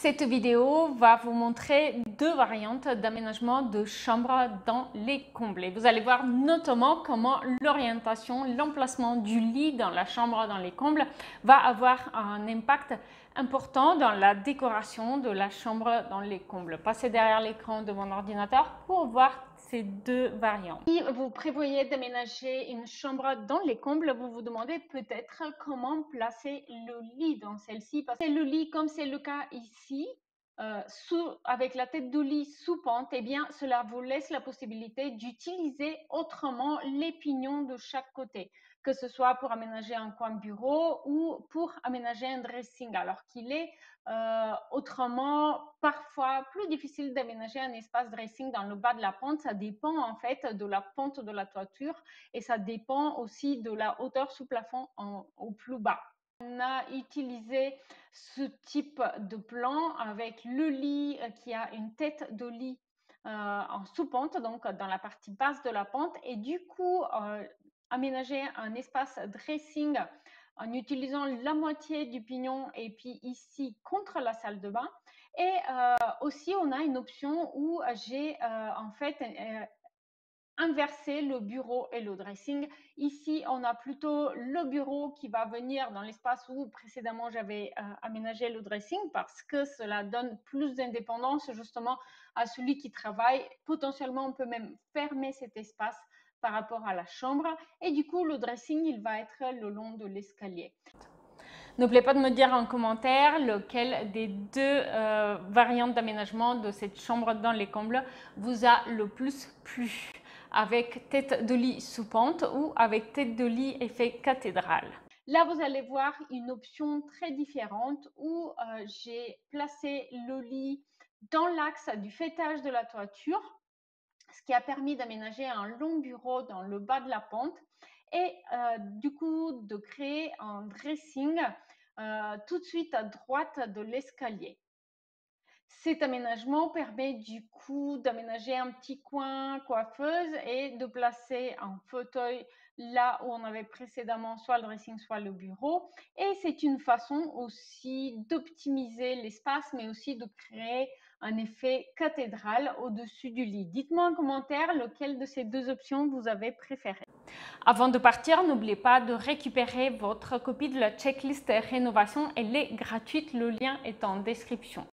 Cette vidéo va vous montrer deux variantes d'aménagement de chambre dans les combles. Et vous allez voir notamment comment l'orientation, l'emplacement du lit dans la chambre dans les combles va avoir un impact important dans la décoration de la chambre dans les combles. Passez derrière l'écran de mon ordinateur pour voir ces deux variantes. Si vous prévoyez d'aménager une chambre dans les combles, vous vous demandez peut-être comment placer le lit dans celle-ci. Parce que le lit, comme c'est le cas ici, avec la tête de lit sous pente, eh bien, cela vous laisse la possibilité d'utiliser autrement les pignons de chaque côté, que ce soit pour aménager un coin bureau ou pour aménager un dressing, alors qu'il est autrement parfois plus difficile d'aménager un espace dressing dans le bas de la pente. Ça dépend en fait de la pente de la toiture et ça dépend aussi de la hauteur sous plafond au plus bas. On a utilisé ce type de plan avec le lit qui a une tête de lit en sous-pente, donc dans la partie basse de la pente, et du coup aménager un espace dressing en utilisant la moitié du pignon et puis ici contre la salle de bain. Et aussi on a une option où j'ai en fait inverser le bureau et le dressing. Ici, on a plutôt le bureau qui va venir dans l'espace où précédemment j'avais aménagé le dressing parce que cela donne plus d'indépendance justement à celui qui travaille. Potentiellement, on peut même fermer cet espace par rapport à la chambre et du coup, le dressing, il va être le long de l'escalier. N'oubliez pas de me dire en commentaire lequel des deux variantes d'aménagement de cette chambre dans les combles vous a le plus plu, avec tête de lit sous pente ou avec tête de lit effet cathédrale. Là, vous allez voir une option très différente où j'ai placé le lit dans l'axe du faîtage de la toiture, ce qui a permis d'aménager un long bureau dans le bas de la pente et du coup de créer un dressing tout de suite à droite de l'escalier. Cet aménagement permet du coup d'aménager un petit coin coiffeuse et de placer un fauteuil là où on avait précédemment soit le dressing, soit le bureau. Et c'est une façon aussi d'optimiser l'espace, mais aussi de créer un effet cathédrale au-dessus du lit. Dites-moi en commentaire lequel de ces deux options vous avez préféré. Avant de partir, n'oubliez pas de récupérer votre copie de la checklist rénovation. Elle est gratuite, le lien est en description.